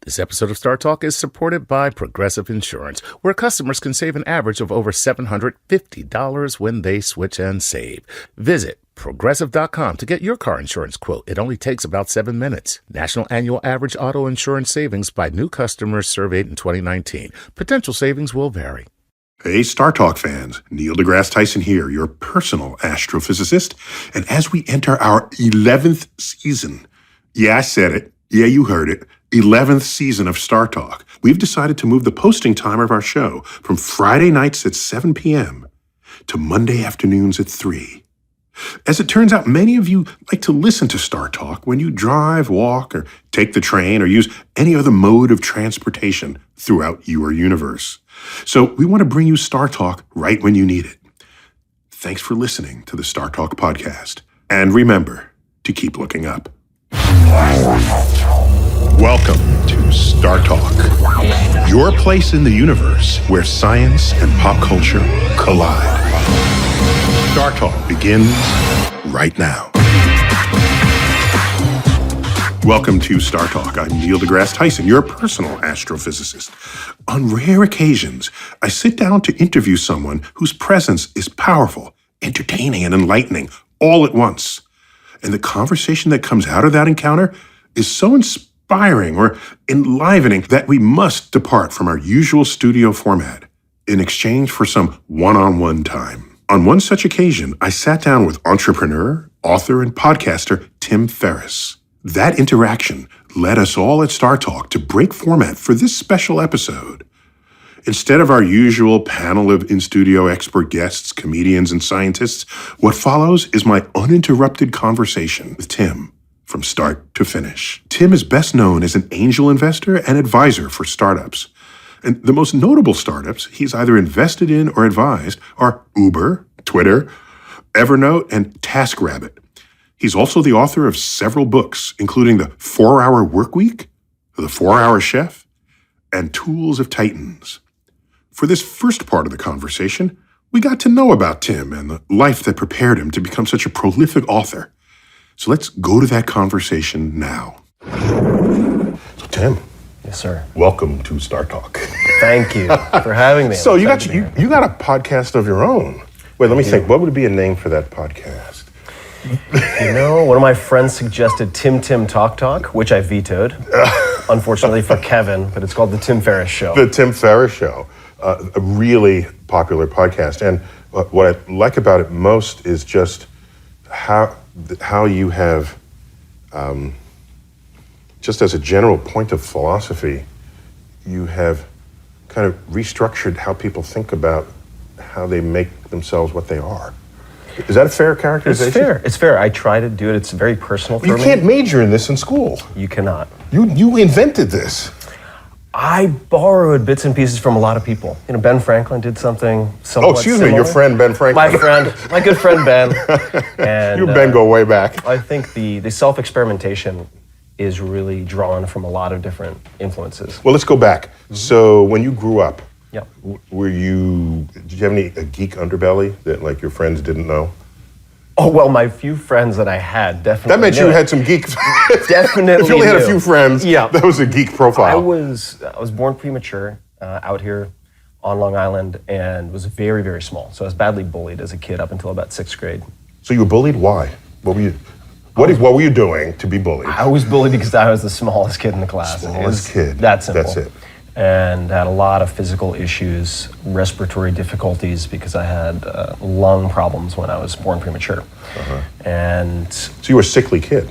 This episode of Star Talk is supported by Progressive Insurance, where customers can save an average of over $750 when they switch and save. Visit Progressive.com to get your car insurance quote. It only takes about 7 minutes. National annual average auto insurance savings by new customers surveyed in 2019. Potential savings will vary. Hey, Star Talk fans. Neil deGrasse Tyson here, your personal astrophysicist. And as we enter our 11th season, yeah, I said it. Yeah, you heard it. 11th season of Star Talk. We've decided to move the posting time of our show from Friday nights at 7 p.m. to Monday afternoons at 3. As it turns out, many of you like to listen to Star Talk when you drive, walk, or take the train, or use any other mode of transportation throughout your universe. So we want to bring you Star Talk right when you need it. Thanks for listening to the Star Talk podcast. And remember to keep looking up. Welcome to Star Talk, your place in the universe where science and pop culture collide. Star Talk begins right now. Welcome to Star Talk. I'm Neil deGrasse Tyson, your personal astrophysicist. On rare occasions, I sit down to interview someone whose presence is powerful, entertaining, and enlightening all at once. And the conversation that comes out of that encounter is so inspiring or enlivening that we must depart from our usual studio format in exchange for some one-on-one time. On one such occasion, I sat down with entrepreneur, author, and podcaster Tim Ferriss. That interaction led us all at Star Talk to break format for this special episode. Instead of our usual panel of in-studio expert guests, comedians, and scientists, what follows is my uninterrupted conversation with Tim from start to finish. Tim is best known as an angel investor and advisor for startups. And the most notable startups he's either invested in or advised are Uber, Twitter, Evernote, and TaskRabbit. He's also the author of several books, including The 4-Hour Workweek, The 4-Hour Chef, and Tools of Titans. For this first part of the conversation, we got to know about Tim and the life that prepared him to become such a prolific author. So let's go to that conversation now. So Tim. Yes, sir. Welcome to Star Talk. Thank you for having me. So you got a podcast of your own. Wait, let me think. What would be a name for that podcast? You know, one of my friends suggested Tim Talk, which I vetoed, unfortunately for Kevin, but it's called The Tim Ferriss Show. The Tim Ferriss Show, a really popular podcast. And what I like about it most is just how you have, just as a general point of philosophy, you have kind of restructured how people think about how they make themselves what they are. Is that a fair characterization? It's fair. I try to do it. It's very personal for me. You can't major in this in school. You cannot. You invented this. I borrowed bits and pieces from a lot of people. You know, Ben Franklin did something somewhat similar. Your friend Ben Franklin. My good friend Ben. And, you and Ben go way back. I think the self-experimentation is really drawn from a lot of different influences. Well, let's go back. Mm-hmm. So when you grew up, yep. Did you have a geek underbelly that like your friends didn't know? Oh, well, my few friends that I had definitely That meant you had some geeks. Definitely If you only had knew. a few friends, yeah. That was a geek profile. I was born premature out here on Long Island and was very, very small. So I was badly bullied as a kid up until about 6th grade. So you were bullied? Why? What were you doing to be bullied? I was bullied because I was the smallest kid in the class. Smallest kid. That simple. That's it. And had a lot of physical issues, respiratory difficulties because I had lung problems when I was born premature. Uh-huh. And so you were a sickly kid?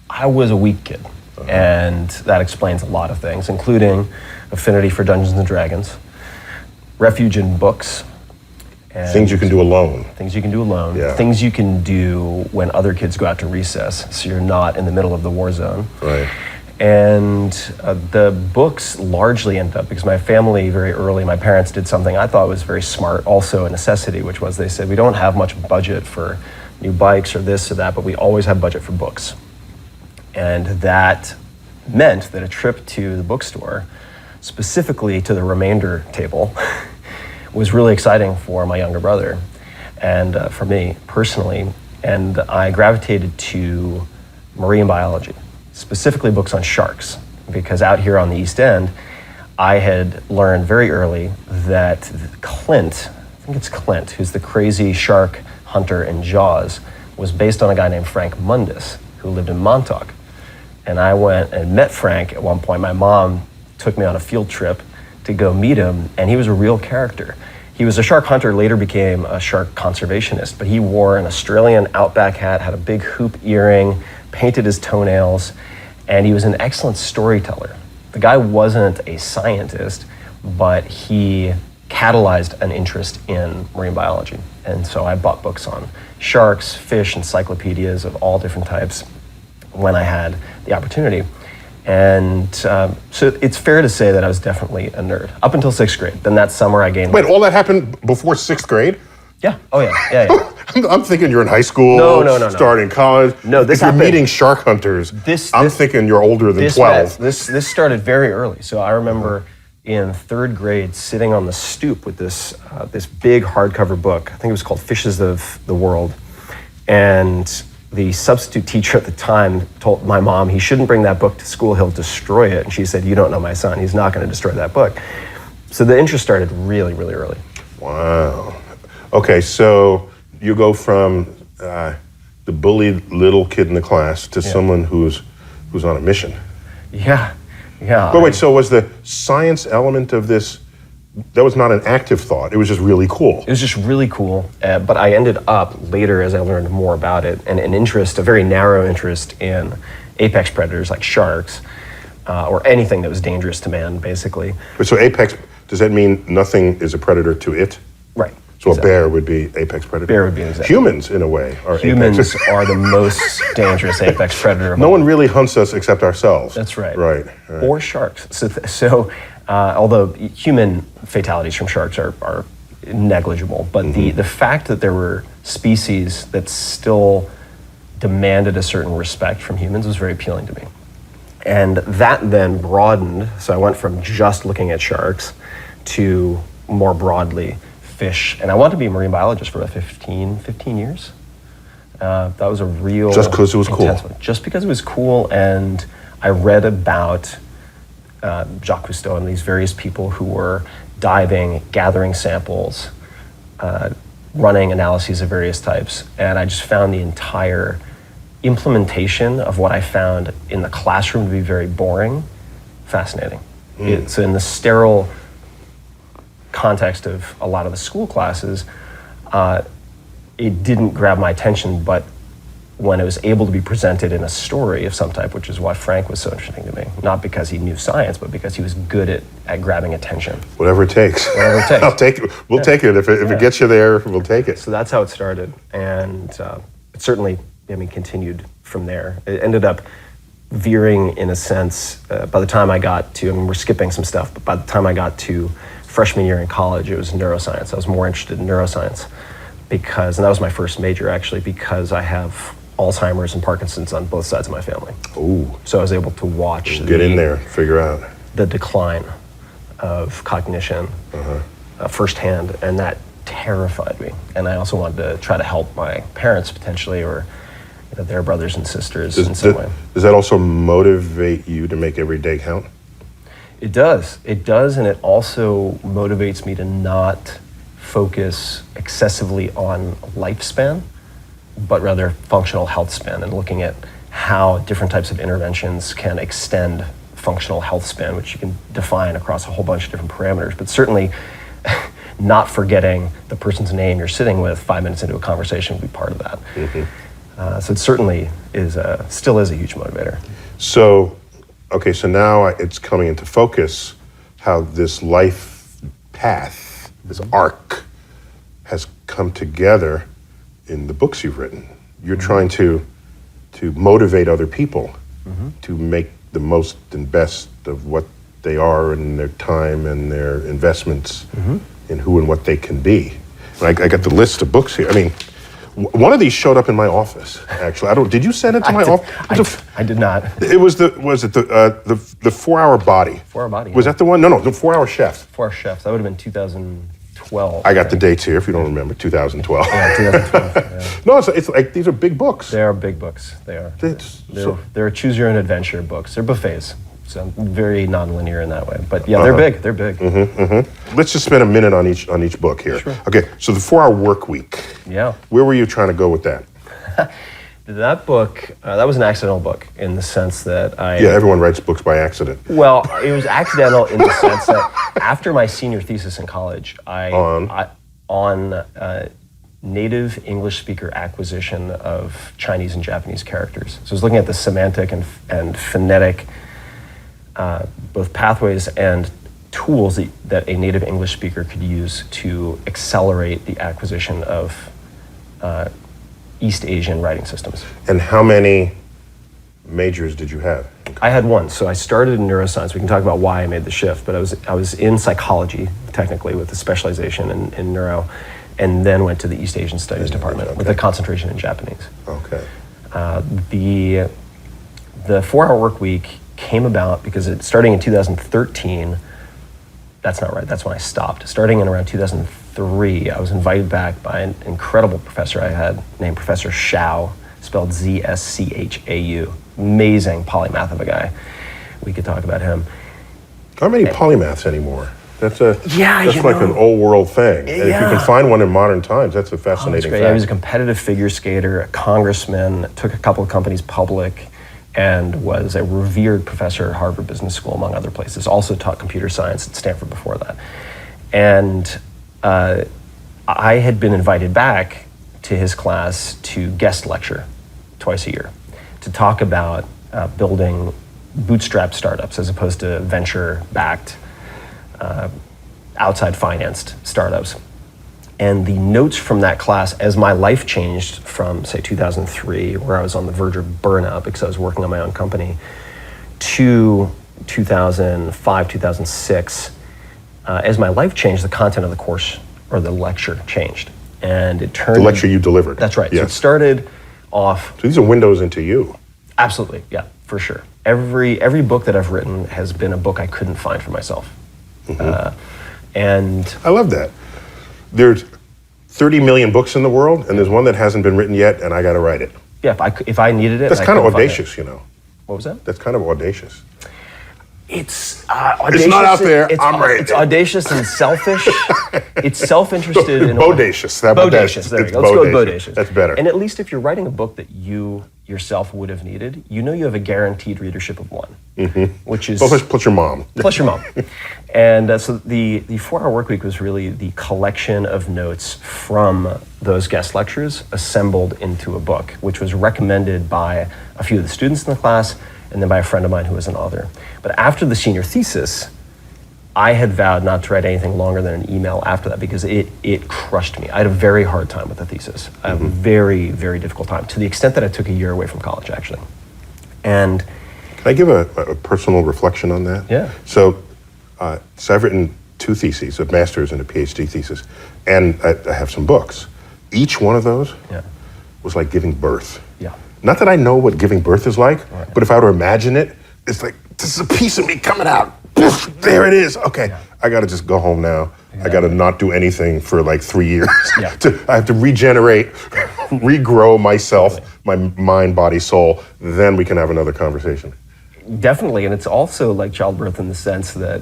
I was a weak kid. Uh-huh. And that explains a lot of things, including affinity for Dungeons and Dragons, refuge in books. And things you can do alone. Things you can do alone. Yeah. Things you can do when other kids go out to recess, so you're not in the middle of the war zone. Right. And the books largely ended up, because my family very early, my parents did something I thought was very smart, also a necessity, which was they said, we don't have much budget for new bikes or this or that, but we always have budget for books. And that meant that a trip to the bookstore, specifically to the remainder table, was really exciting for my younger brother and for me personally. And I gravitated to marine biology, specifically books on sharks, because out here on the East End, I had learned very early that Clint, I think it's Clint, who's the crazy shark hunter in Jaws, was based on a guy named Frank Mundus, who lived in Montauk. And I went and met Frank at one point. My mom took me on a field trip to go meet him, and he was a real character. He was a shark hunter, later became a shark conservationist, but he wore an Australian outback hat, had a big hoop earring, painted his toenails, and he was an excellent storyteller. The guy wasn't a scientist, but he catalyzed an interest in marine biology. And so I bought books on sharks, fish, encyclopedias of all different types when I had the opportunity. And so it's fair to say that I was definitely a nerd up until 6th grade. Then that summer I gained Wait, all that happened before 6th grade? Yeah. Oh yeah. I'm thinking you're in high school, No. starting college. No, this if you're happened- meeting shark hunters, I'm thinking you're older than 12. This started very early. So I remember in 3rd grade sitting on the stoop with this big hardcover book. I think it was called Fishes of the World. And the substitute teacher at the time told my mom he shouldn't bring that book to school, he'll destroy it. And she said, "You don't know my son, he's not going to destroy that book." So the interest started really, really early. Wow. Okay, so you go from the bullied little kid in the class to someone who's on a mission. Yeah. But wait, so was the science element of this, that was not an active thought, it was just really cool? It was just really cool, but I ended up later, as I learned more about it, and an interest, a very narrow interest in apex predators like sharks, or anything that was dangerous to man, basically. So apex, does that mean nothing is a predator to it? Right. So a bear would be apex predator? Bear would be an example. Humans, in a way, are Humans apex. are the most dangerous apex predator of No all. one really hunts us except ourselves. That's right. Right. Or sharks. So although human fatalities from sharks are negligible, but the fact that there were species that still demanded a certain respect from humans was very appealing to me. And that then broadened, so I went from just looking at sharks to more broadly fish. And I wanted to be a marine biologist for about 15 years. That was a real... Just because it was cool? Just because it was cool, and I read about Jacques Cousteau and these various people who were diving, gathering samples, running analyses of various types, and I just found the entire implementation of what I found in the classroom to be very boring, fascinating. It's in the sterile context of a lot of the school classes, it didn't grab my attention, but when it was able to be presented in a story of some type, which is why Frank was so interesting to me, not because he knew science, but because he was good at grabbing attention. Whatever it takes. Whatever it takes. I'll take it. We'll take it. If it gets you there, we'll take it. So that's how it started, and it certainly, continued from there. It ended up veering in a sense, by the time I got to, we're skipping some stuff, but by the time I got to freshman year in college, it was neuroscience. I was more interested in neuroscience and that was my first major actually, because I have Alzheimer's and Parkinson's on both sides of my family. Ooh. So I was able to watch Get in there, figure out. the decline of cognition firsthand, and that terrified me. And I also wanted to try to help my parents potentially, or their brothers and sisters in some way. Does that also motivate you to make every day count? It does, and it also motivates me to not focus excessively on lifespan, but rather functional health span, and looking at how different types of interventions can extend functional health span, which you can define across a whole bunch of different parameters, but certainly not forgetting the person's name you're sitting with 5 minutes into a conversation would be part of that. So it certainly is still is a huge motivator. So, okay, so now it's coming into focus how this life path, this arc, has come together in the books you've written. You're trying to motivate other people to make the most and best of what they are and their time and their investments in who and what they can be. And I got the list of books here. One of these showed up in my office, actually. Did you send it to my office? I did not. It was the 4-Hour Body. 4-Hour Body. Was that the one? No, the 4-Hour Chef. 4-Hour Chef. That would have been 2012. I got the dates here if you don't remember, 2012. Yeah, 2012. Yeah. No, it's like these are big books. They are big books. They are. They're choose your own adventure books. They're buffets. So very nonlinear in that way. But yeah, they're big. They're big. Let's just spend a minute on each book here. Sure. Okay, so the 4-Hour Work Week. Yeah. Where were you trying to go with that? That book, that was an accidental book in the sense that Yeah, everyone writes books by accident. Well, it was accidental in the sense that after my senior thesis in college, on native English speaker acquisition of Chinese and Japanese characters. So I was looking at the semantic and phonetic, both pathways and tools that a native English speaker could use to accelerate the acquisition of East Asian writing systems. And how many majors did you have? I had one. So I started in neuroscience. We can talk about why I made the shift, but I was in psychology, technically, with a specialization in neuro, and then went to the East Asian Studies department with a concentration in Japanese. Okay. The 4-Hour Work Week came about because starting in 2013, that's not right, that's when I stopped. Starting in around 2003, I was invited back by an incredible professor I had named Professor Zhao, spelled Z-S-C-H-A-U. Amazing polymath of a guy. We could talk about him. How many polymaths anymore? That's you like an know, old world thing. And if you yeah. can find one in modern times, that's a That's fascinating great. fact. He was a competitive figure skater, a congressman, took a couple of companies public, and was a revered professor at Harvard Business School, among other places. Also taught computer science at Stanford before that. And I had been invited back to his class to guest lecture twice a year to talk about building bootstrap startups as opposed to venture-backed, outside financed startups. And the notes from that class, as my life changed from, say, 2003, where I was on the verge of burnout because I was working on my own company, to 2005, 2006, as my life changed, the content of the course or the lecture changed. And it turned... The lecture you delivered. That's right. Yes. So it started off... So these are windows into you. Absolutely, yeah, for sure. Every book that I've written has been a book I couldn't find for myself. And I love that. There's 30 million books in the world, and there's one that hasn't been written yet, and I got to write it. yeah, if I needed it, That's I kind of couldn't find it. audacious, you know. What was that? That's kind of audacious. It's audacious. not out there. I'm writing It's it. audacious and selfish. It's self-interested in a way. Bodacious. Bodacious. There we It's go. Let's go with bodacious. bodacious. That's better. And at least if you're writing a book that you yourself would have needed, you know you have a guaranteed readership of one, which is Plus your mom. plus your mom. And so the 4-Hour Work Week was really the collection of notes from those guest lectures assembled into a book, which was recommended by a few of the students in the class and then by a friend of mine who was an author. But after the senior thesis, I had vowed not to write anything longer than an email after that because it crushed me. I had a very hard time with the thesis. I had a very, very difficult time, to the extent that I took a year away from college, actually. And Can I give a personal reflection on that? Yeah. So I've written 2 theses, a master's and a PhD thesis, and I have some books. Each one of those yeah, was like giving birth. yeah. Not that I know what giving birth is like, but if I were to imagine it, it's like, this is a piece of me coming out. Poof, there it is. Okay, I got to just go home now. I got to not do anything for like 3 years. Yeah. I have to regenerate, regrow myself, my mind, body, soul. Then we can have another conversation. Definitely, and it's also like childbirth in the sense that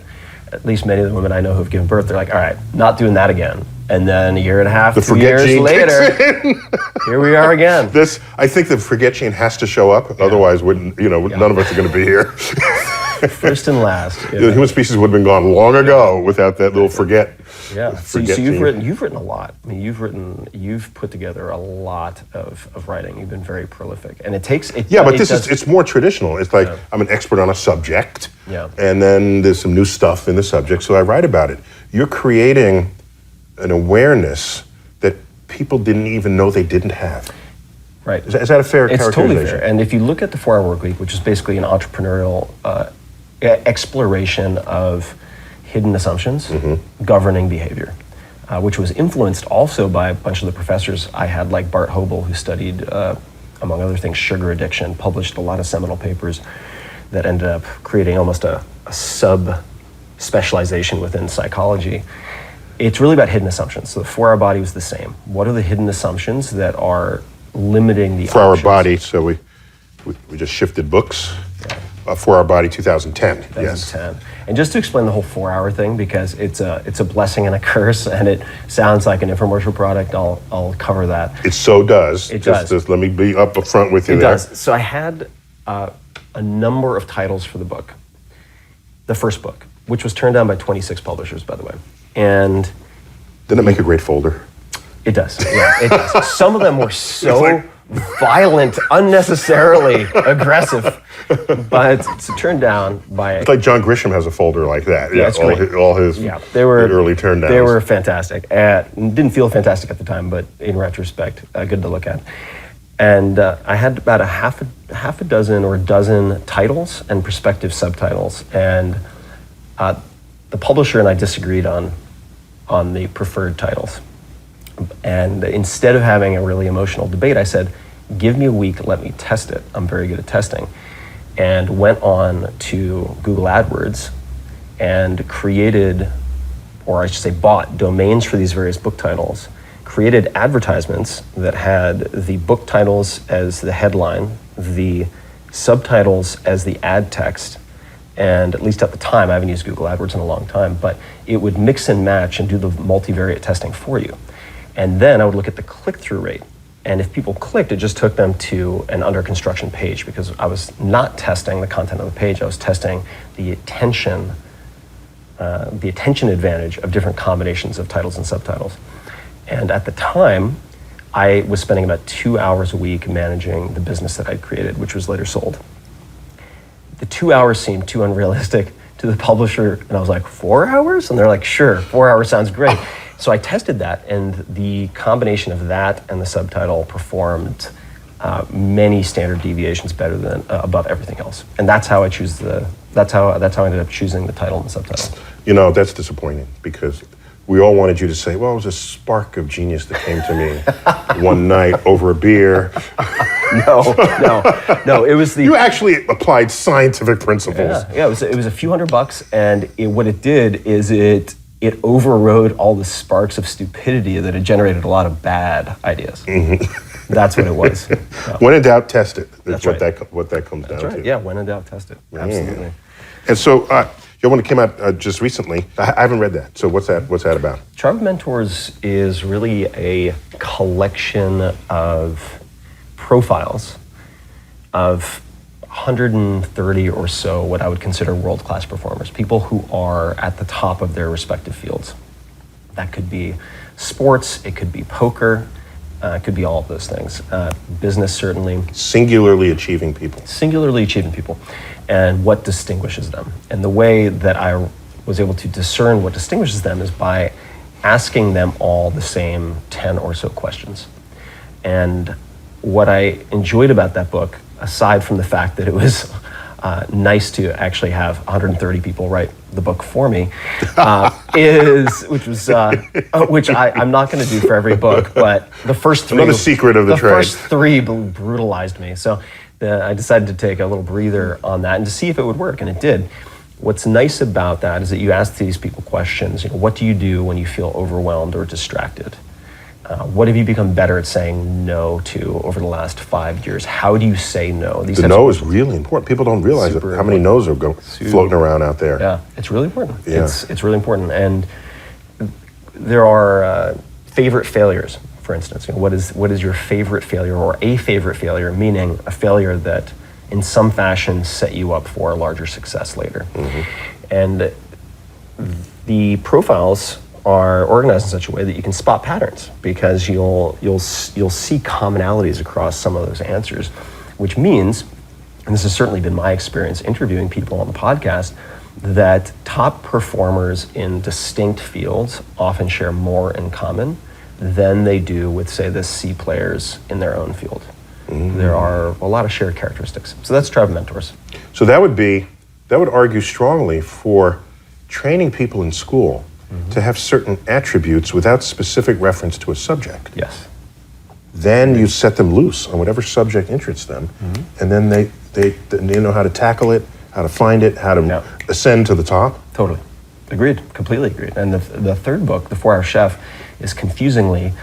at least many of the women I know who have given birth, they're like, all right, not doing that again. And then a year and a half, The 2 forget years gene later, kicks in. here we are again. I think the forget gene has to show up. Otherwise, none of us are going to be here. First and last. The human species would have been gone long ago without that little forget. Yeah. So forget you've gene. written a lot. I mean, you've put together a lot of writing. You've been very prolific, and it takes. Yeah, but it's more traditional. It's like I'm an expert on a subject, Yeah. and then there's some new stuff in the subject, so I write about it. You're creating an awareness that people didn't even know they didn't have. right. Is that a fair It's characterization? totally fair. And if you look at the 4-Hour Work Week, which is basically an entrepreneurial exploration of hidden assumptions governing behavior, which was influenced also by a bunch of the professors I had, like Bart Hobel, who studied, among other things, sugar addiction, published a lot of seminal papers that ended up creating almost a sub-specialization within psychology. It's really about hidden assumptions. So the 4-Hour Body was the same. What are the hidden assumptions that are limiting the For our options? body, so we just shifted books. For Our Body 2010. Yes. 2010. And just to explain the whole 4-hour thing, because it's a blessing and a curse, and it sounds like an infomercial product, I'll cover that. It so does. It does. Just let me be up front with you It there. does. So I had a number of titles for the book. The first book, which was turned down by 26 publishers, by the way. And Didn't it make a great folder? it does. Yeah, it does. Some of them were so like- violent, unnecessarily aggressive, but it's turned down by. It's like John Grisham has a folder like that. Yeah, it's great. All his They were early turn downs. They were fantastic. Didn't feel fantastic at the time, but in retrospect, good to look at. And I had about a half a dozen or a dozen titles and prospective subtitles, and the publisher and I disagreed on the preferred titles. And instead of having a really emotional debate, I said, give me a week, let me test it. I'm very good at testing. And went on to Google AdWords and created, or I should say bought, domains for these various book titles, created advertisements that had the book titles as the headline, the subtitles as the ad text, and at least at the time, I haven't used Google AdWords in a long time, but it would mix and match and do the multivariate testing for you. And then I would look at the click-through rate. And if people clicked, it just took them to an under construction page, because I was not testing the content of the page, I was testing the attention advantage of different combinations of titles and subtitles. And at the time, I was spending about 2 hours a week managing the business that I'd created, which was later sold. The 2 hours seemed too unrealistic to the publisher, and I was like, 4 hours? And they're like, sure, 4 hours sounds great. So I tested that, and the combination of that and the subtitle performed many standard deviations better than above everything else. And that's how I that's how I ended up choosing the title and the subtitle. You know, that's disappointing, because we all wanted you to say, well, it was a spark of genius that came to me one night over a beer. No, it was the. You actually applied scientific principles. Yeah, it was a few $100, and what it did is it overrode all the sparks of stupidity that had generated a lot of bad ideas. Mm-hmm. That's what it was. Yeah. When in doubt, test it. That's what right. What that comes down to. Yeah, when in doubt, test it. Absolutely. And so, your one that came out just recently. I haven't read that. So what's that about? Tribe of Mentors is really a collection of profiles of 130 or so what I would consider world-class performers, people who are at the top of their respective fields. That could be sports, it could be poker, it could be all of those things. Business, certainly. Singularly achieving people. Singularly achieving people, and what distinguishes them. And the way that I was able to discern what distinguishes them is by asking them all the same 10 or so questions. And what I enjoyed about that book, aside from the fact that it was nice to actually have 130 people write the book for me, which I'm not going to do for every book, but the first three. Another secret of the trade. First three brutalized me, so I decided to take a little breather on that and to see if it would work, and it did. What's nice about that is that you ask these people questions. What do you do when you feel overwhelmed or distracted? What have you become better at saying no to over the last 5 years? How do you say no? The no is really important. People don't realize how many no's are floating around out there. Yeah, it's really important. Yeah. It's really important. And there are favorite failures, for instance. What is your favorite failure, or a favorite failure, meaning a failure that in some fashion set you up for a larger success later. Mm-hmm. And the profiles are organized in such a way that you can spot patterns, because you'll see commonalities across some of those answers, which means, and this has certainly been my experience interviewing people on the podcast, that top performers in distinct fields often share more in common than they do with, say, the C players in their own field. Mm-hmm. There are a lot of shared characteristics. So that's Tribe of Mentors. So that would argue strongly for training people in school to have certain attributes without specific reference to a subject. Yes. Then you set them loose on whatever subject interests them, and then they know how to tackle it, how to find it, how to ascend to the top. Totally. Agreed. Completely agreed. And the third book, The 4-Hour Chef, is confusingly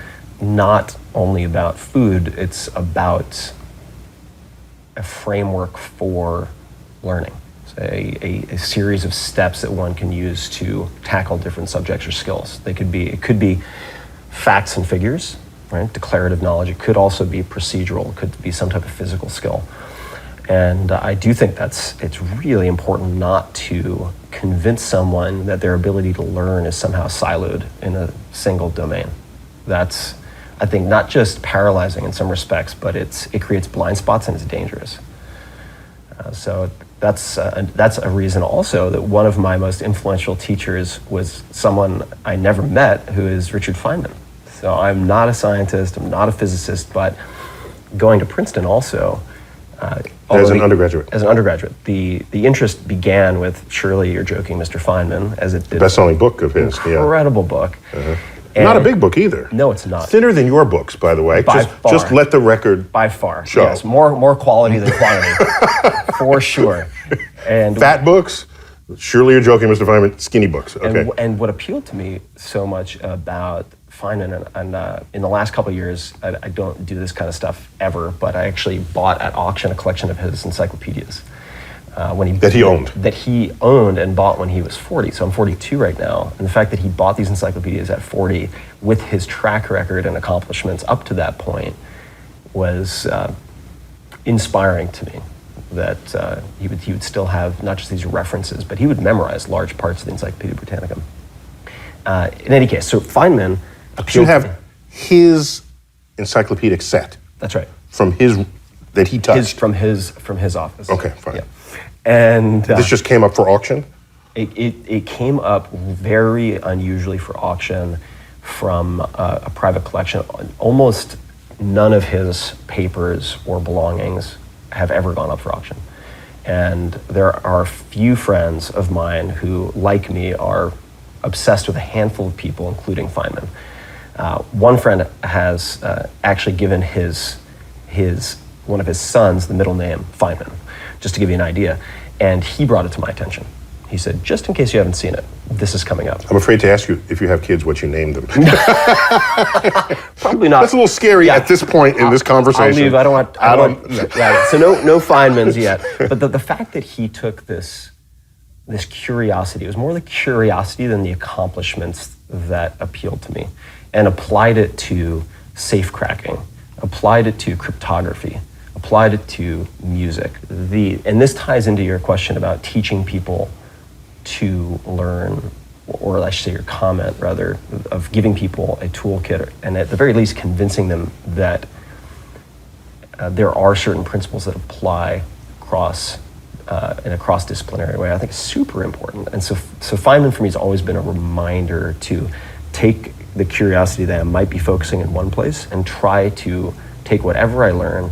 not only about food, it's about a framework for learning. So a series of steps that one can use to tackle different subjects or skills. It could be facts and figures, right? Declarative knowledge. It could also be procedural. It could be some type of physical skill. And I do think it's really important not to convince someone that their ability to learn is somehow siloed in a single domain. That's, I think, not just paralyzing in some respects, but it creates blind spots and it's dangerous. So that's a reason also that one of my most influential teachers was someone I never met, who is Richard Feynman. So I'm not a scientist, I'm not a physicist, but going to Princeton also, As an undergraduate. As an undergraduate. The interest began with Surely You're Joking, Mr. Feynman, as it did. Best-selling book of his. Incredible book. Not a big book either. No, it's not. Thinner than your books, by the way. By far. Just let the record by far show. Yes, more quality than quantity, for sure. And fat books. Surely You're Joking, Mr. Feynman. Skinny books. Okay. And what appealed to me so much about Feynman, and in the last couple of years, I don't do this kind of stuff ever, but I actually bought at auction a collection of his encyclopedias. That he owned and bought when he was 40. So I'm 42 right now. And the fact that he bought these encyclopedias at 40 with his track record and accomplishments up to that point was inspiring to me. That he would still have not just these references, but he would memorize large parts of the Encyclopedia Britannica. In any case, so Feynman appealed. You have his encyclopedic set. That's right. From his that he touched. From his office. Okay, fine. Yeah. And this just came up for auction? It came up very unusually for auction from a private collection. Almost none of his papers or belongings have ever gone up for auction. And there are a few friends of mine who, like me, are obsessed with a handful of people, including Feynman. One friend has actually given one of his sons the middle name Feynman, just to give you an idea. And he brought it to my attention. He said, just in case you haven't seen it, this is coming up. I'm afraid to ask you, if you have kids, what you named them. Probably not. That's a little scary at this point in this conversation. I'll leave. I don't want. Right. So no Feynmans yet. But the fact that he took this curiosity, it was more the curiosity than the accomplishments that appealed to me, and applied it to safe cracking, applied it to cryptography, applied it to music. And this ties into your question about teaching people to learn, or I should say your comment rather, of giving people a toolkit, and at the very least convincing them that there are certain principles that apply in a cross-disciplinary way. I think is super important. And so Feynman for me has always been a reminder to take the curiosity that I might be focusing in one place and try to take whatever I learn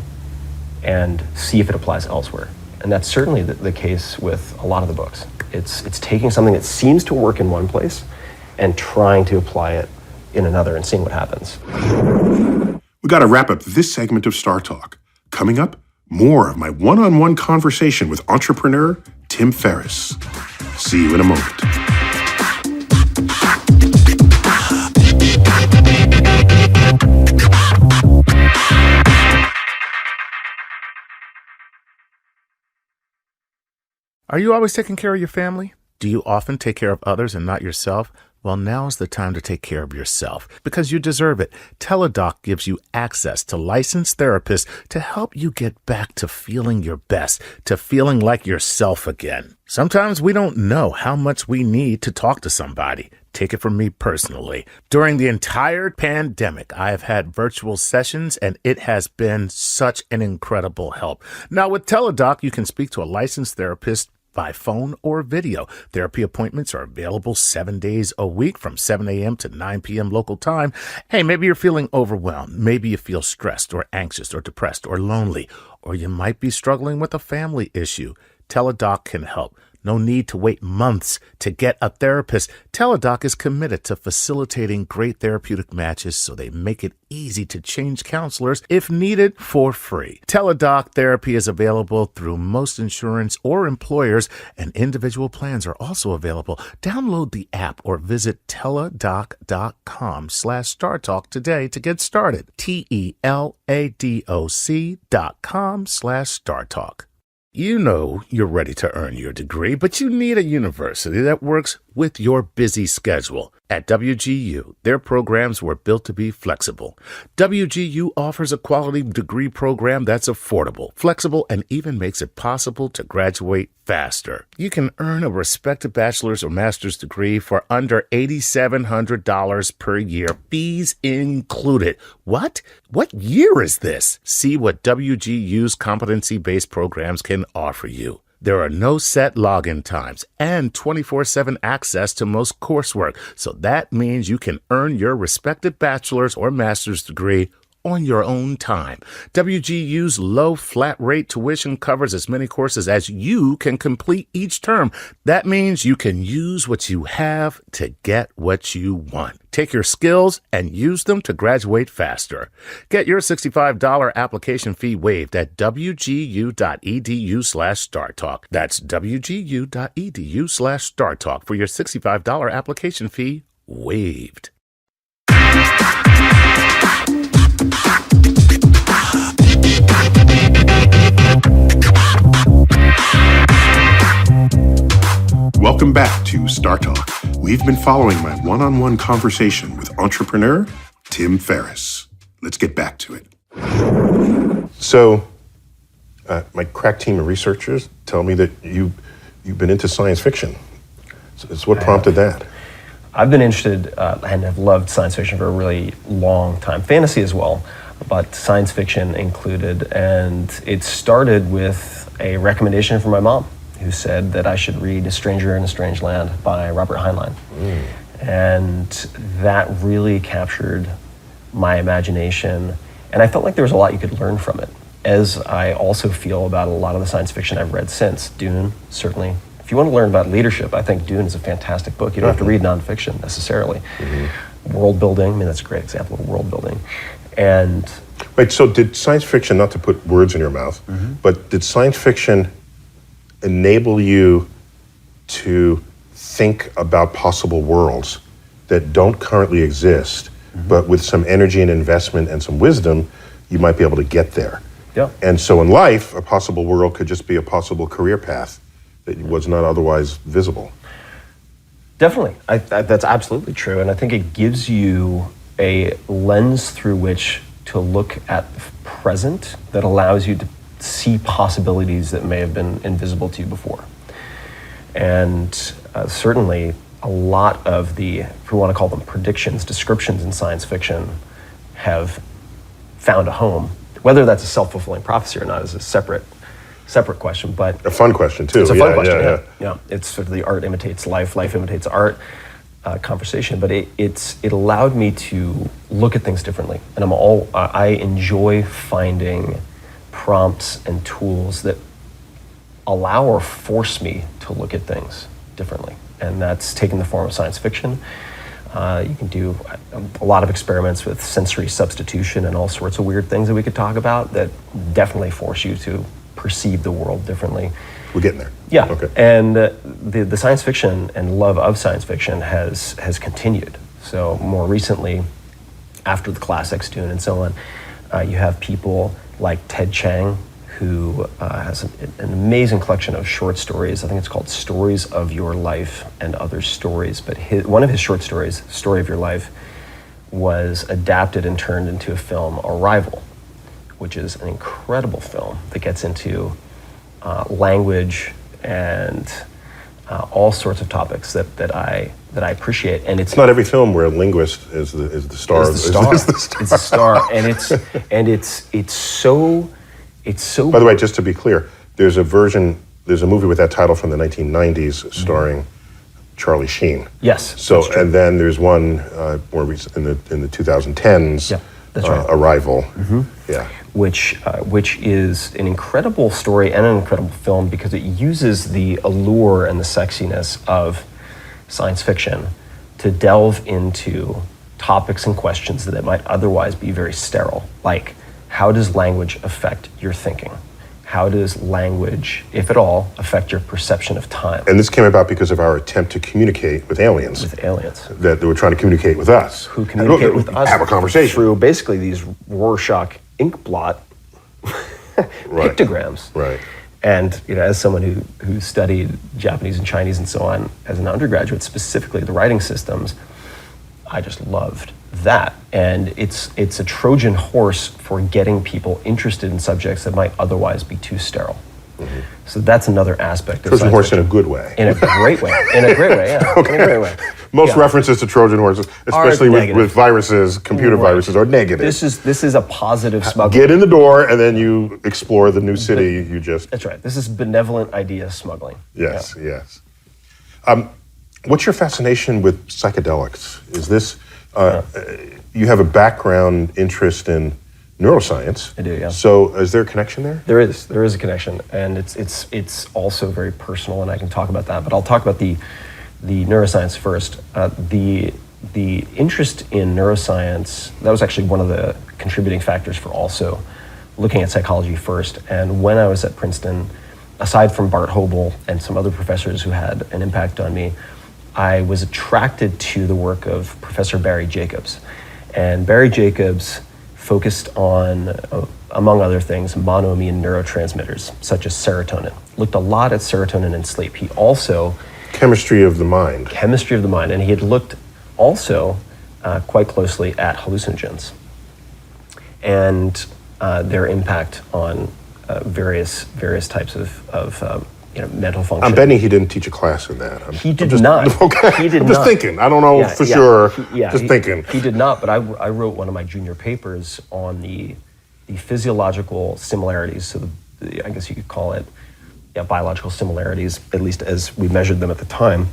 and see if it applies elsewhere. And that's certainly the case with a lot of the books. It's taking something that seems to work in one place and trying to apply it in another and seeing what happens. We got to wrap up this segment of Star Talk. Coming up, more of my one-on-one conversation with entrepreneur Tim Ferriss. See you in a moment. Are you always taking care of your family? Do you often take care of others and not yourself? Well, now's the time to take care of yourself because you deserve it. Teladoc gives you access to licensed therapists to help you get back to feeling your best, to feeling like yourself again. Sometimes we don't know how much we need to talk to somebody. Take it from me personally. During the entire pandemic, I have had virtual sessions, and it has been such an incredible help. Now, with Teladoc, you can speak to a licensed therapist by phone or video. Therapy appointments are available 7 days a week from 7 a.m. to 9 p.m. local time. Hey, maybe you're feeling overwhelmed. Maybe you feel stressed or anxious or depressed or lonely, or you might be struggling with a family issue. Teladoc can help. No need to wait months to get a therapist. Teladoc is committed to facilitating great therapeutic matches so they make it easy to change counselors if needed for free. Teladoc therapy is available through most insurance or employers, and individual plans are also available. Download the app or visit teladoc.com/StarTalk today to get started. TELADOC.com/StarTalk. You know you're ready to earn your degree, but you need a university that works with your busy schedule. At WGU, their programs were built to be flexible. WGU offers a quality degree program that's affordable, flexible, and even makes it possible to graduate faster. You can earn a respected bachelor's or master's degree for under $8,700 per year, fees included. What? What year is this? See what WGU's competency-based programs can offer you. There are no set login times and 24/7 access to most coursework, so that means you can earn your respected bachelor's or master's degree on your own time. WGU's low flat rate tuition covers as many courses as you can complete each term. That means you can use what you have to get what you want. Take your skills and use them to graduate faster. Get your $65 application fee waived at wgu.edu/StarTalk. That's wgu.edu/StarTalk for your $65 application fee waived. Welcome back to Star Talk. We've been following my one-on-one conversation with entrepreneur Tim Ferriss. Let's get back to it. So, my crack team of researchers tell me that you've been into science fiction. So what prompted that? I've been interested and have loved science fiction for a really long time. Fantasy as well, but science fiction included. And it started with a recommendation from my mom, who said that I should read A Stranger in a Strange Land by Robert Heinlein. And that really captured my imagination. And I felt like there was a lot you could learn from it, as I also feel about a lot of the science fiction I've read since. Dune, certainly. If you want to learn about leadership, I think Dune is a fantastic book. You don't have to read nonfiction necessarily. World building, I mean, that's a great example of world building. And Wait, so did science fiction, not to put words in your mouth, but did science fiction enable you to think about possible worlds that don't currently exist, but with some energy and investment and some wisdom, you might be able to get there? Yeah. And so in life, a possible world could just be a possible career path that was not otherwise visible. Definitely, that's absolutely true. And I think it gives you a lens through which to look at the present that allows you to see possibilities that may have been invisible to you before. And certainly a lot of the, if we want to call them predictions, descriptions in science fiction have found a home. Whether that's a self-fulfilling prophecy or not is a separate question, but A fun question too. it's a fun question. Yeah. It's sort of the art imitates life imitates art conversation. But it allowed me to look at things differently, and I enjoy finding prompts and tools that allow or force me to look at things differently, and that's taken the form of science fiction. You can do a lot of experiments with sensory substitution and all sorts of weird things that we could talk about that definitely force you to perceive the world differently. We're getting there. Yeah, Okay. and the science fiction and love of science fiction has continued. So more recently, after the classics, Dune and so on, you have people like Ted Chiang, who has an amazing collection of short stories. I think it's called Stories of Your Life and Other Stories. But one of his short stories, Story of Your Life, was adapted and turned into a film, Arrival, which is an incredible film that gets into language and all sorts of topics that I appreciate. And It's not every film where a linguist is the star. It's the star, and it's so. By the way, just to be clear, there's a movie with that title from the 1990s starring Charlie Sheen. Yes. So, that's true. and then there's one more recent in the 2010s. Yeah, that's right. Arrival. Yeah. Which is an incredible story and an incredible film because it uses the allure and the sexiness of science fiction to delve into topics and questions that might otherwise be very sterile, like how does language affect your thinking? How does language, if at all, affect your perception of time? And this came about because of our attempt to communicate with aliens. With aliens. That they were trying to communicate with us. Who communicate with us. Have a conversation. Through basically these Rorschach ink blot pictograms. Right. And as someone who studied Japanese and Chinese and so on as an undergraduate, specifically the writing systems, I just loved that. And it's a Trojan horse for getting people interested in subjects that might otherwise be too sterile. Mm-hmm. So that's another aspect of Trojan horse in a good way. In a great way. In a great way, yeah. Okay. In a great way. Most references to Trojan horses, especially with viruses, computer viruses, are negative. This is a positive smuggling. Get in the door and then you explore the new city you just... That's right. This is benevolent idea smuggling. Yes, yes. What's your fascination with psychedelics? Is this... you have a background interest in neuroscience. I do, yeah. So is there a connection there? There is a connection, and it's also very personal, and I can talk about that. But I'll talk about the neuroscience first. The interest in neuroscience, that was actually one of the contributing factors for also looking at psychology first. And when I was at Princeton, aside from Bart Hobel and some other professors who had an impact on me, I was attracted to the work of Professor Barry Jacobs. And Barry Jacobs focused on, among other things, monoamine neurotransmitters, such as serotonin. Looked a lot at serotonin and sleep. He also... Chemistry of the mind. Chemistry of the mind. And he had looked also quite closely at hallucinogens and their impact on various types of mental function. I'm betting he didn't teach a class in that. He did not. Okay. He did I'm just not. thinking. I don't know for sure. Thinking. He did not, but I wrote one of my junior papers on the physiological similarities, so I guess you could call it biological similarities, at least as we measured them at the time,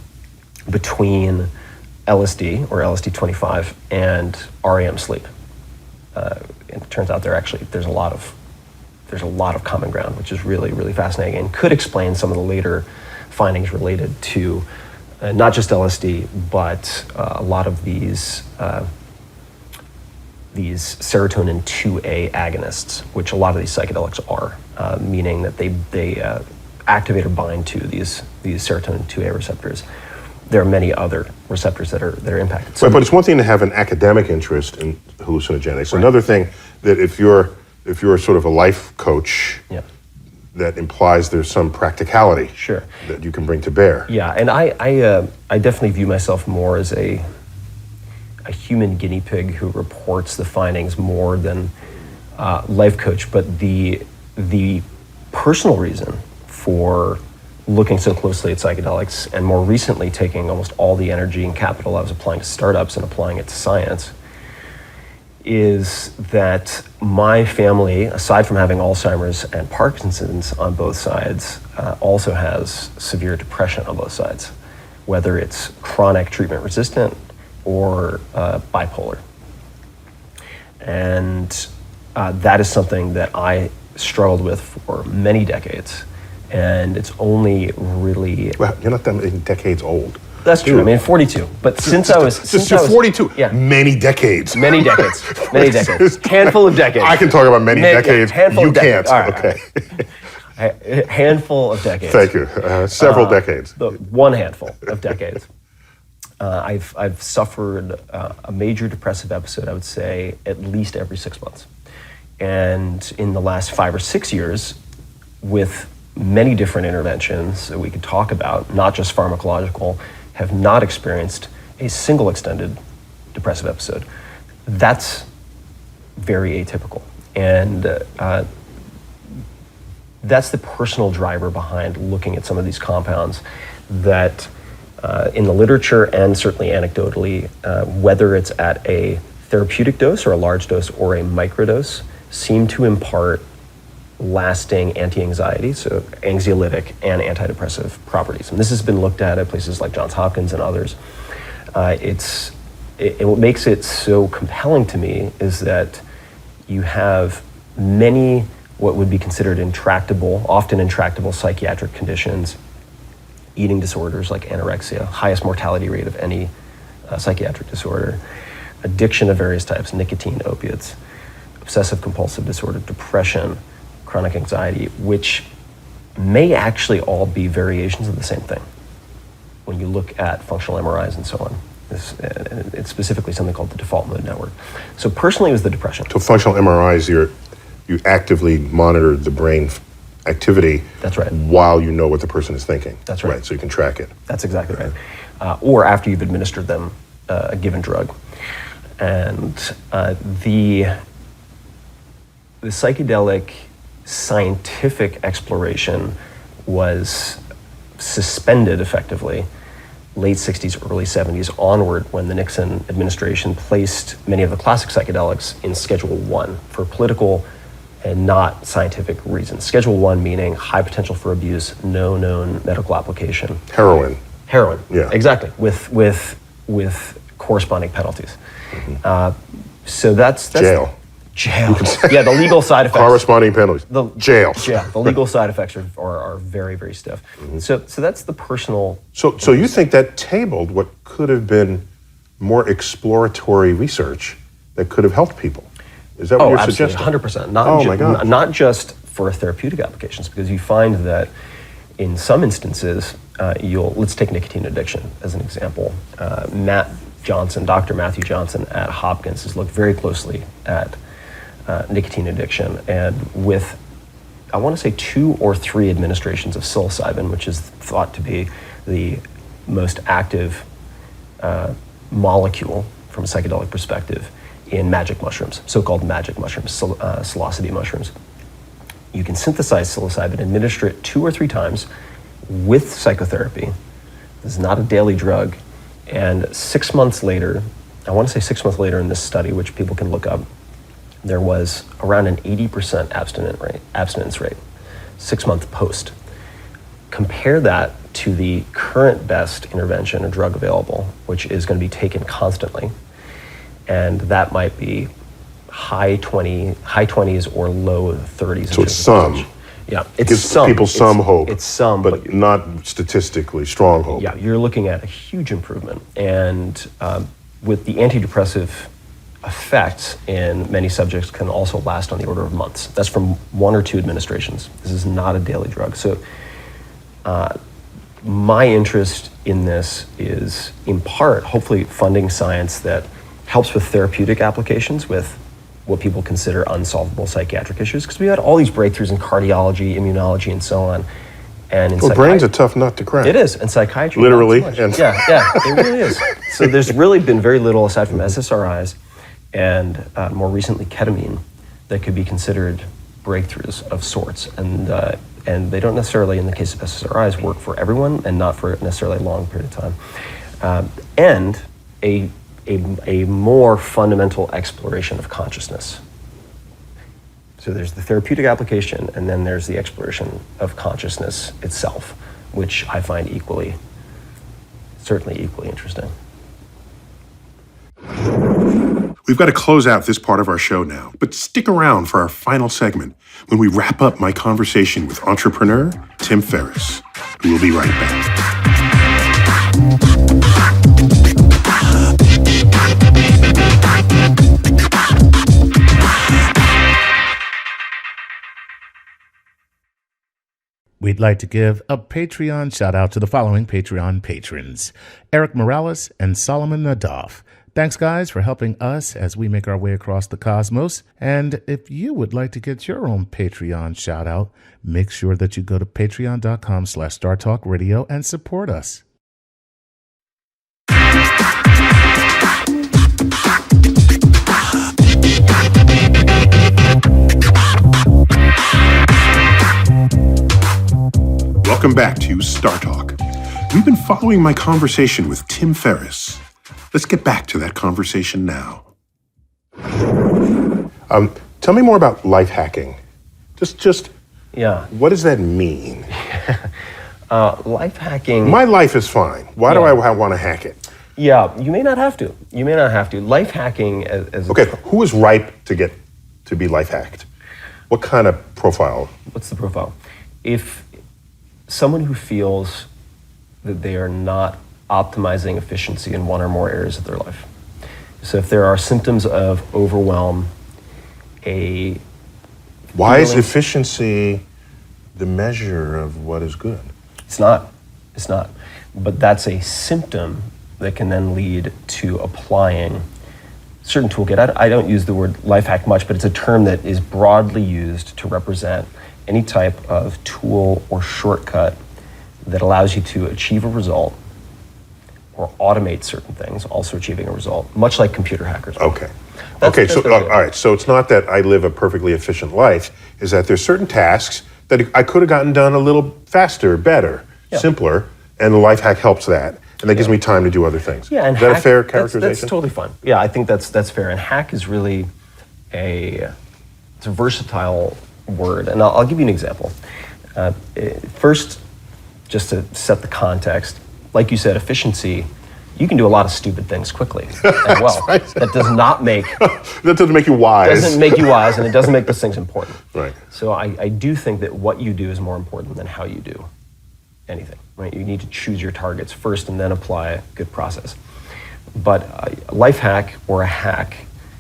between LSD or LSD-25 and REM sleep. It turns out there's a lot of common ground, which is really, really fascinating and could explain some of the later findings related to not just LSD, but a lot of these serotonin 2A agonists, which a lot of these psychedelics are, meaning that they activate or bind to these serotonin 2A receptors. There are many other receptors that are impacted. So, right, but it's one thing to have an academic interest in hallucinogenics. Right. Another thing that if you're sort of a life coach, that implies there's some practicality that you can bring to bear. Yeah, and I definitely view myself more as a human guinea pig who reports the findings more than life coach. But the personal reason for looking so closely at psychedelics, and more recently taking almost all the energy and capital I was applying to startups and applying it to science, is that my family, aside from having Alzheimer's and Parkinson's on both sides, also has severe depression on both sides, whether it's chronic treatment resistant or bipolar. And that is something that I struggled with for many decades. And it's only really... Well, you're not that many decades old. That's true. I mean, 42. But since I was 42. Yeah. Many decades. Many decades. Many decades. Handful of decades. I can talk about many decades. Handful you of decades. Can't. All right. Okay. A handful of decades. Thank you. Several decades. One handful of decades. I've suffered a major depressive episode, I would say, at least every 6 months. And in the last 5 or 6 years, with many different interventions that we could talk about, not just pharmacological, have not experienced a single extended depressive episode. That's very atypical. And that's the personal driver behind looking at some of these compounds that in the literature and certainly anecdotally, whether it's at a therapeutic dose or a large dose or a microdose, seem to impart lasting anti-anxiety, so anxiolytic and antidepressive properties. And this has been looked at places like Johns Hopkins and others. What makes it so compelling to me is that you have many what would be considered often intractable psychiatric conditions, eating disorders like anorexia, highest mortality rate of any psychiatric disorder, addiction of various types, nicotine, opiates, obsessive compulsive disorder, depression, chronic anxiety, which may actually all be variations of the same thing. When you look at functional MRIs and so on, it's specifically something called the default mode network. So personally, it was the depression. So functional MRIs, you actively monitor the brain activity. That's right. While you know what the person is thinking. That's right. So you can track it. That's exactly right. Or after you've administered them a given drug. And the psychedelic scientific exploration was suspended effectively late 60s, early 70s onward when the Nixon administration placed many of the classic psychedelics in Schedule 1 for political and not scientific reasons. Schedule 1 meaning high potential for abuse, no known medical application. Heroin. Yeah. Exactly, with corresponding penalties. So that's jail. Yeah, the legal side effects. Corresponding penalties. Jail. Yeah, the legal side effects are very, very stiff. So that's the personal. So you think that tabled what could have been more exploratory research that could have helped people? Is that what you're absolutely, suggesting? 100%. Not just for therapeutic applications, because you find that in some instances, let's take nicotine addiction as an example. Dr. Matthew Johnson at Hopkins has looked very closely at nicotine addiction, and with, I want to say 2 or 3 administrations of psilocybin, which is thought to be the most active molecule from a psychedelic perspective in magic mushrooms, so-called magic mushrooms, psilocybin mushrooms. You can synthesize psilocybin, administer it 2 or 3 times with psychotherapy. This is not a daily drug. And 6 months later, I want to say 6 months later in this study, which people can look up, there was around an 80% abstinence rate, 6 months post. Compare that to the current best intervention or drug available, which is going to be taken constantly. And that might be high 20s or low 30s. So it's some. Yeah, it gives people some hope. It's some, but not statistically strong hope. Yeah, you're looking at a huge improvement. And with the antidepressive effects in many subjects can also last on the order of months. That's from 1 or 2 administrations. This is not a daily drug. So my interest in this is, in part, hopefully funding science that helps with therapeutic applications with what people consider unsolvable psychiatric issues, because we had all these breakthroughs in cardiology, immunology, and so on. And in brain's a tough nut to crack. It is, and psychiatry. Literally. Not so much. Yeah, it really is. So there's really been very little, aside from SSRIs and more recently ketamine, that could be considered breakthroughs of sorts. And they don't necessarily, in the case of SSRIs, work for everyone and not for necessarily a long period of time. And a more fundamental exploration of consciousness. So there's the therapeutic application, and then there's the exploration of consciousness itself, which I find certainly equally interesting. We've got to close out this part of our show now, but stick around for our final segment when we wrap up my conversation with entrepreneur Tim Ferriss. We'll be right back. We'd like to give a Patreon shout out to the following Patreon patrons: Eric Morales and Solomon Nadav. Thanks, guys, for helping us as we make our way across the cosmos. And if you would like to get your own Patreon shout out, make sure that you go to patreon.com/StarTalkRadio and support us. Welcome back to Star Talk. We've been following my conversation with Tim Ferriss. Let's get back to that conversation now. Tell me more about life hacking. Just yeah. What does that mean? Life hacking. My life is fine. Why do I want to hack it? Yeah, you may not have to. Life hacking as okay, who is ripe to be life hacked? What kind of profile? What's the profile? If someone who feels that they are not optimizing efficiency in one or more areas of their life. So if there are symptoms of overwhelm, why is efficiency the measure of what is good? It's not. But that's a symptom that can then lead to applying certain toolkit. I don't use the word life hack much, but it's a term that is broadly used to represent any type of tool or shortcut that allows you to achieve a result or automate certain things, also achieving a result, much like computer hackers. Okay. That's So what all right. So it's not that I live a perfectly efficient life. Is that there's certain tasks that I could have gotten done a little faster, better, simpler, and the life hack helps that, and that gives me time to do other things. Yeah, and is that hack, a fair that's characterization? totally fine. Yeah, I think that's fair. And hack is really it's a versatile word, and I'll give you an example. First, just to set the context, like you said, efficiency. You can do a lot of stupid things quickly and well. right. That does not make That doesn't make you wise. doesn't make you wise, and it doesn't make those things important. Right. So I do think that what you do is more important than how you do anything. Right? You need to choose your targets first and then apply a good process. But a life hack or a hack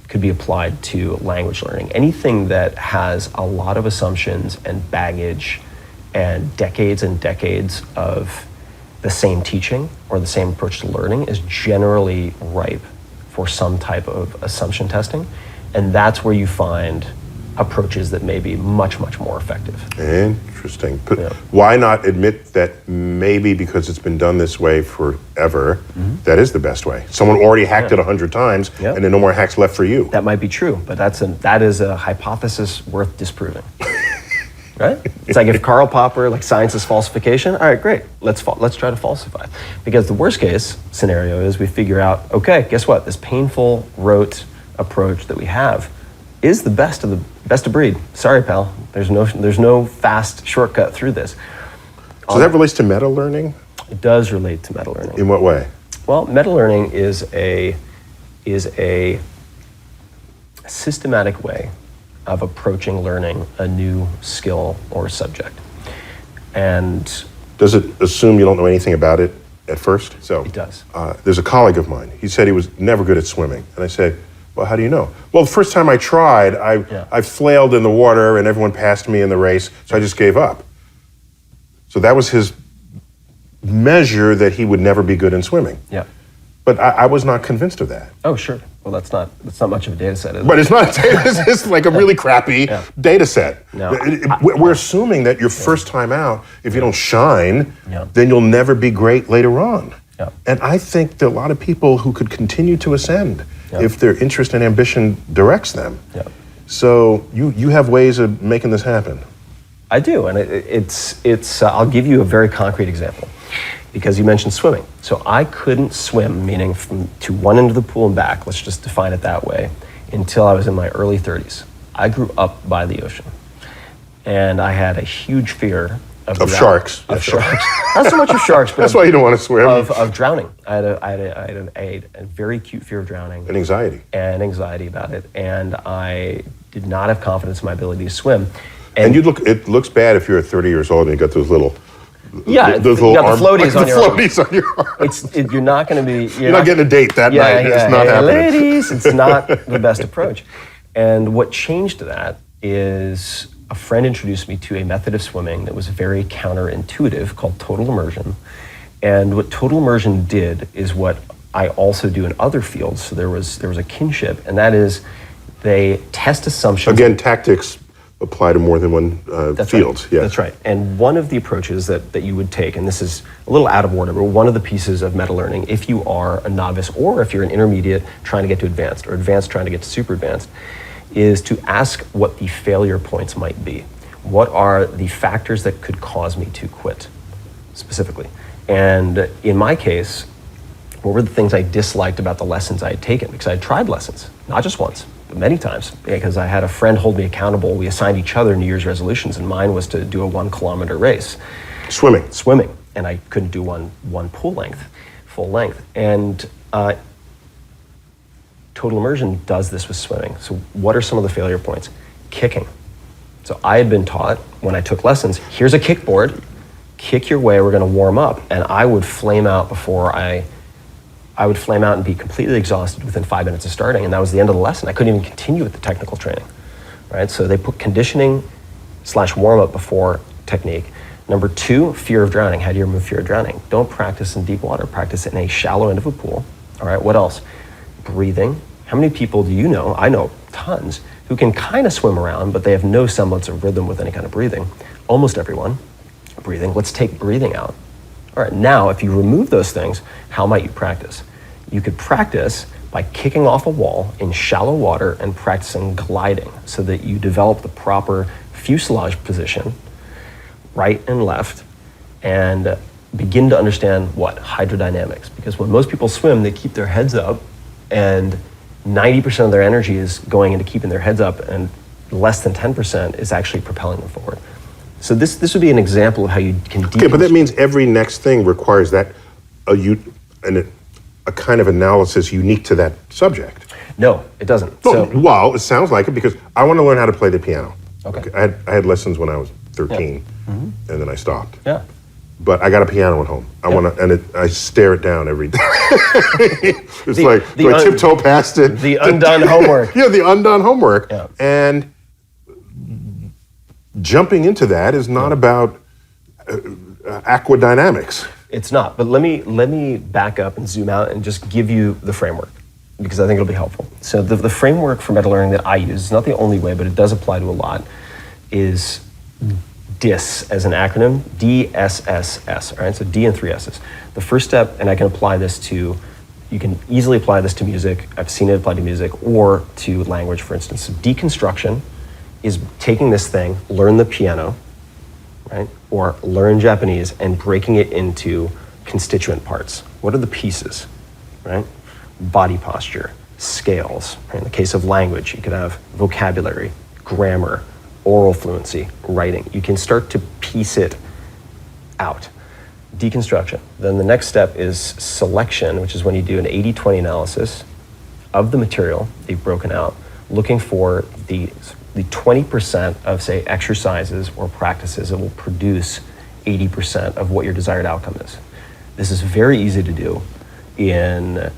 could be applied to language learning. Anything that has a lot of assumptions and baggage and decades of the same teaching or the same approach to learning is generally ripe for some type of assumption testing. And that's where you find approaches that may be much, much more effective. Interesting. Why not admit that maybe because it's been done this way forever, that is the best way? Someone already hacked it 100 times, and there are no more hacks left for you. That might be true, but that is a hypothesis worth disproving. Right? It's like if Karl Popper, like science is falsification, all right, great, let's try to falsify. Because the worst case scenario is we figure out, okay, guess what? This painful, rote approach that we have is the best of breed. Sorry, pal, there's no fast shortcut through this. So that relates to meta learning? It does relate to meta learning. In what way? Well, meta learning is a systematic way of approaching learning a new skill or subject. And does it assume you don't know anything about it at first? So it does. There's a colleague of mine. He said he was never good at swimming. And I said, well, how do you know? Well, the first time I tried, I flailed in the water and everyone passed me in the race, so I just gave up. So that was his measure that he would never be good in swimming. Yeah. But I was not convinced of that. Oh, sure. Well, that's not much of a data set, is it? But it's not a data, it's like a really crappy data set. No. We're assuming that your first time out, if you don't shine, Yeah. then you'll never be great later on. Yeah. And I think that a lot of people who could continue to ascend Yeah. if their interest and ambition directs them. Yeah. So you have ways of making this happen. I do, and it's. I'll give you a very concrete example, because you mentioned swimming. So I couldn't swim, meaning to one end of the pool and back, let's just define it that way, until I was in my early 30s. I grew up by the ocean, and I had a huge fear of sharks. Of sharks. Not so much of sharks, but That's why you don't want to swim. of drowning. I had a very acute fear of drowning. And anxiety. And anxiety about it, and I did not have confidence in my ability to swim. And it looks bad if you're at 30 years old and you got those little those little arm, floaties on your arm. floaties on your arm. You're not going to be. You're not getting a date that night. It's not happening. Ladies, it's not the best approach. And what changed that is a friend introduced me to a method of swimming that was very counterintuitive called total immersion. And what total immersion did is what I also do in other fields. So there was a kinship, and that is they test assumptions. Again, tactics apply to more than one field. Right. Yes. That's right. And one of the approaches that you would take, and this is a little out of order, but one of the pieces of meta learning, if you are a novice or if you're an intermediate trying to get to advanced or advanced trying to get to super advanced, is to ask what the failure points might be. What are the factors that could cause me to quit, specifically? And in my case, what were the things I disliked about the lessons I had taken? Because I had tried lessons, not just once, but many times, because I had a friend hold me accountable. We assigned each other New Year's resolutions, and mine was to do a 1 kilometer race. Swimming, and I couldn't do one pool length, full length. And total immersion does this with swimming. So what are some of the failure points? Kicking. So I had been taught when I took lessons, here's a kickboard, kick your way, we're gonna warm up. And I would flame out before I would flame out and be completely exhausted within 5 minutes of starting, and that was the end of the lesson. I couldn't even continue with the technical training, right? So they put conditioning / warm up before technique. Number 2, fear of drowning. How do you remove fear of drowning? Don't practice in deep water, practice in a shallow end of a pool. All right, what else? Breathing. How many people do you know? I know tons, who can kind of swim around, but they have no semblance of rhythm with any kind of breathing. Almost everyone breathing. Let's take breathing out. All right, now if you remove those things, how might you practice? You could practice by kicking off a wall in shallow water and practicing gliding so that you develop the proper fuselage position, right and left, and begin to understand what? Hydrodynamics. Because when most people swim, they keep their heads up, and 90% of their energy is going into keeping their heads up, and less than 10% is actually propelling them forward. So this would be an example of how you can Okay, but that means every next thing requires that a kind of analysis unique to that subject. No, it doesn't. Well, it sounds like it, because I want to learn how to play the piano. Okay. I had lessons when I was 13, and then I stopped. Yeah. But I got a piano at home. I stare it down every day. It's do I tiptoe past it? The undone homework. Yeah, the undone homework. Yeah. And jumping into that is not about aquadynamics. It's not, but let me back up and zoom out and just give you the framework, because I think it'll be helpful. So the framework for meta learning that I use, is not the only way, but it does apply to a lot, is DISS as an acronym, DSSS, all right? So D and 3 S's. The first step, and I can apply this to, you can easily apply this to music, I've seen it applied to music, or to language, for instance. So deconstruction is taking this thing, learn the piano, right? Or learn Japanese, and breaking it into constituent parts. What are the pieces, right? Body posture, scales. Right? In the case of language, you could have vocabulary, grammar, oral fluency, writing. You can start to piece it out. Deconstruction. Then the next step is selection, which is when you do an 80-20 analysis of the material that you've broken out, looking for the 20% of, say, exercises or practices that will produce 80% of what your desired outcome is. This is very easy to do in,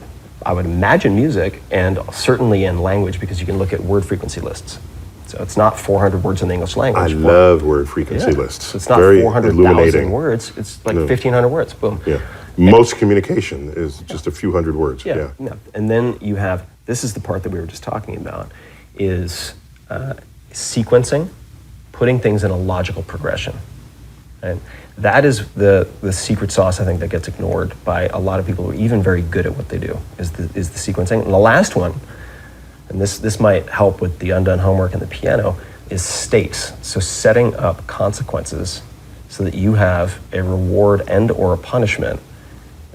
I would imagine, music, and certainly in language, because you can look at word frequency lists. So it's not 400 words in the English language. I love word frequency lists. So it's not very 400,000 illuminating words, it's like 1,500 words, boom. Yeah. Most communication is just a few hundred words. Yeah. And then you have, this is the part that we were just talking about, is sequencing, putting things in a logical progression. And that is the secret sauce, I think, that gets ignored by a lot of people who are even very good at what they do, is the sequencing. And the last one, and this might help with the undone homework and the piano, is stakes. So setting up consequences so that you have a reward and or a punishment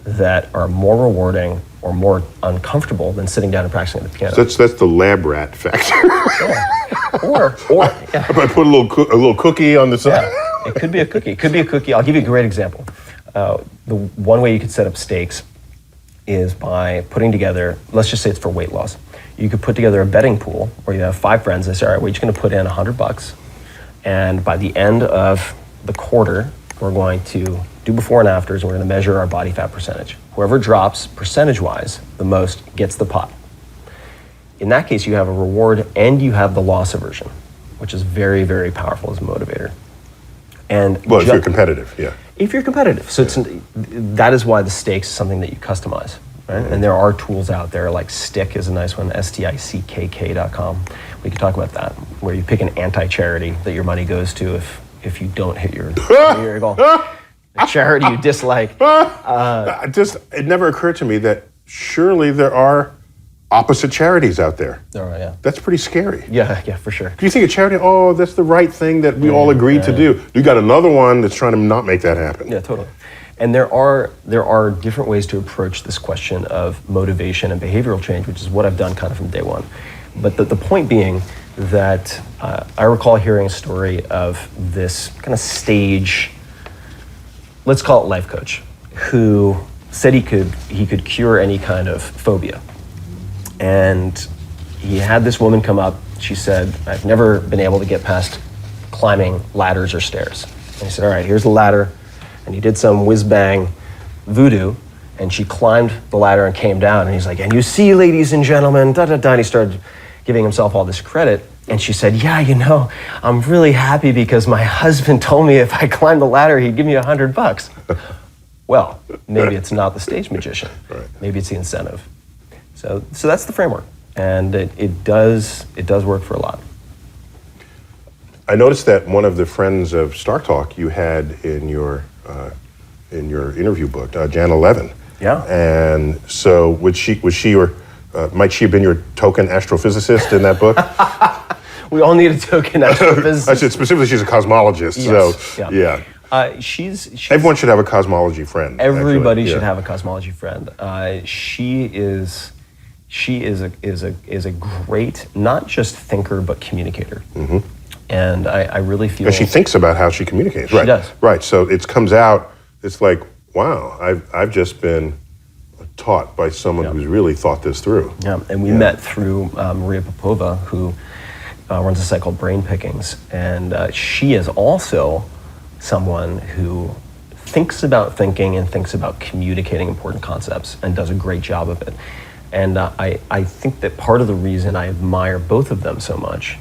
that are more rewarding or more uncomfortable than sitting down and practicing at the piano. So that's the lab rat factor. Or yeah. If I put a little cookie on the side. Yeah. It could be a cookie. It could be a cookie. I'll give you a great example. The one way you could set up stakes is by putting together, let's just say it's for weight loss. You could put together a betting pool where you have 5 friends and say, all right, we're each going to put in $100. And by the end of the quarter, we're going to do before and afters, and we're going to measure our body fat percentage. Whoever drops percentage-wise the most gets the pot. In that case, you have a reward and you have the loss aversion, which is very, very powerful as a motivator. And well, if you're competitive, yeah. If you're competitive. So that is why the stakes is something that you customize, right? Mm-hmm. And there are tools out there, like Stick is a nice one, stickk.com. We could talk about that, where you pick an anti-charity that your money goes to if you don't hit your goal. A charity you dislike. It never occurred to me that surely there are opposite charities out there. There are, yeah. That's pretty scary. Yeah, for sure. Do you think a charity, oh, that's the right thing that we all agreed to do? You got another one that's trying to not make that happen. Yeah, totally. And there are different ways to approach this question of motivation and behavioral change, which is what I've done kind of from day one. But the point being that I recall hearing a story of this kind of stage, let's call it life coach, who said he could cure any kind of phobia. And he had this woman come up. She said, I've never been able to get past climbing ladders or stairs. And he said, all right, here's the ladder. And he did some whiz-bang voodoo, and she climbed the ladder and came down. And he's like, and you see, ladies and gentlemen, da-da-da. And he started giving himself all this credit. And she said, yeah, I'm really happy because my husband told me if I climbed the ladder, he'd give me $100. Well, maybe it's not the stage magician. Right. Maybe it's the incentive. So that's the framework. And it does work for a lot. I noticed that one of the friends of Star Talk you had in your interview book, Jana Levin. Yeah. And so was she your might she have been your token astrophysicist in that book? We all need a token astrophysicist. I said specifically she's a cosmologist. Yes. So yeah. She's Everyone should have a cosmology friend. everybody actually. should Yeah. have a cosmology friend. She is a great not just thinker but communicator. Mm-hmm. And I really feel And she thinks about how she communicates. She Right. does. Right. So it comes out. It's like, wow, I've just been taught by someone who's really thought this through. Yeah, and we met through Maria Popova, who runs a site called Brain Pickings, and she is also someone who thinks about thinking and thinks about communicating important concepts and does a great job of it. And I think that part of the reason I admire both of them so much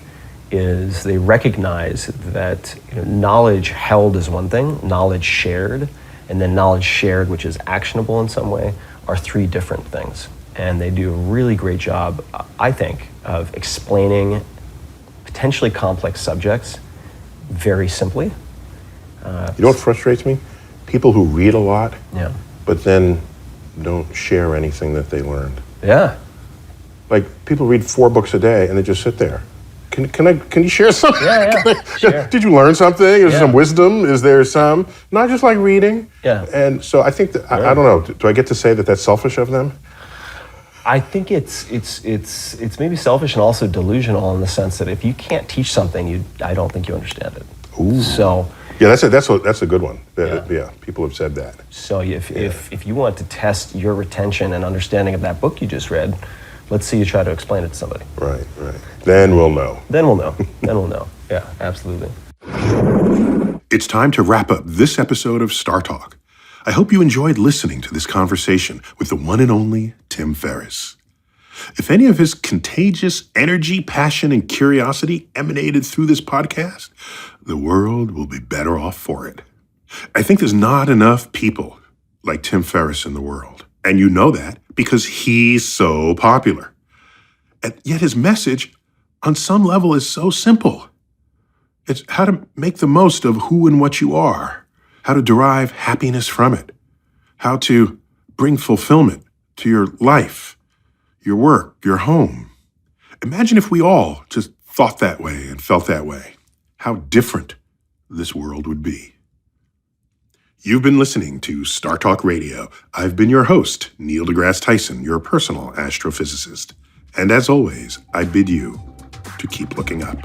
is they recognize that knowledge held is one thing, knowledge shared, and then knowledge shared, which is actionable in some way, are three different things. And they do a really great job, I think, of explaining potentially complex subjects very simply. You know what frustrates me? People who read a lot, Yeah. but then don't share anything that they learned. Yeah. Like people read 4 books a day and they just sit there. Can you share something? Yeah. Sure. Did you learn something? Is there Yeah. some wisdom? Is there some? Not just like reading. Yeah. And so I think that I don't know. Do I get to say that that's selfish of them? I think it's maybe selfish and also delusional in the sense that if you can't teach something, I don't think you understand it. Ooh. So Yeah, that's a good one. Yeah, people have said that. So if you want to test your retention and understanding of that book you just read, let's see you try to explain it to somebody. Right. Then we'll know. Then we'll know. Yeah, absolutely. It's time to wrap up this episode of Star Talk. I hope you enjoyed listening to this conversation with the one and only Tim Ferriss. If any of his contagious energy, passion, and curiosity emanated through this podcast, the world will be better off for it. I think there's not enough people like Tim Ferriss in the world. And you know that because he's so popular. And yet his message, on some level, is so simple. It's how to make the most of who and what you are, how to derive happiness from it, how to bring fulfillment to your life, your work, your home. Imagine if we all just thought that way and felt that way. How different this world would be. You've been listening to Star Talk Radio. I've been your host, Neil deGrasse Tyson, your personal astrophysicist. And as always, I bid you to keep looking up.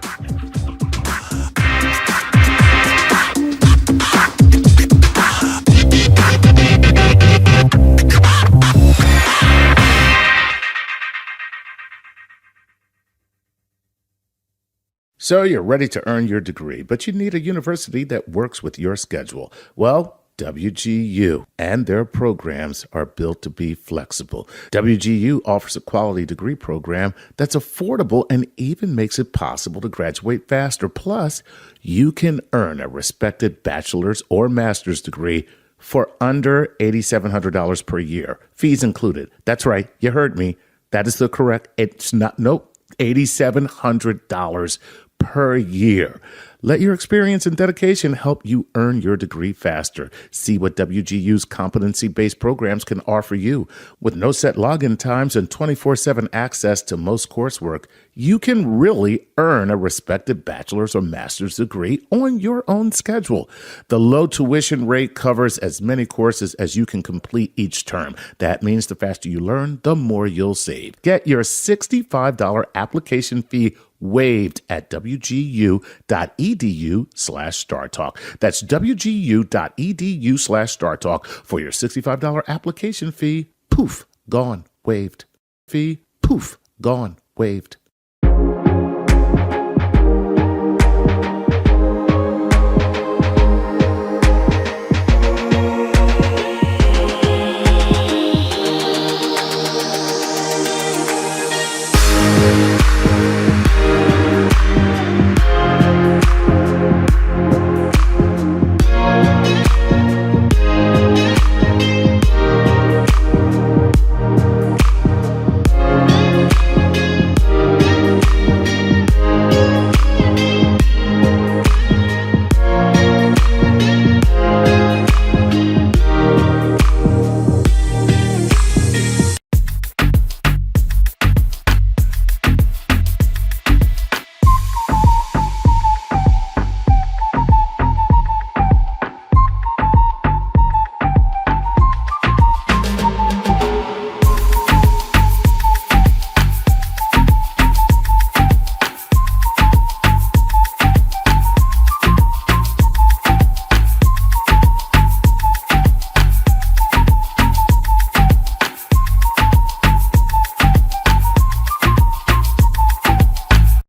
So you're ready to earn your degree, but you need a university that works with your schedule. Well, WGU and their programs are built to be flexible. WGU offers a quality degree program that's affordable and even makes it possible to graduate faster. Plus, you can earn a respected bachelor's or master's degree for under $8,700 per year, fees included. That's right, you heard me. That is the correct, $8,700 per year. Let your experience and dedication help you earn your degree faster. See what WGU's competency-based programs can offer you. With no set login times and 24/7 access to most coursework, you can really earn a respected bachelor's or master's degree on your own schedule. The low tuition rate covers as many courses as you can complete each term. That means the faster you learn, the more you'll save. Get your $65 application fee waived at wgu.edu/StarTalk. That's wgu.edu/StarTalk for your $65 application fee. Poof, gone, waived. Fee, poof, gone, waived.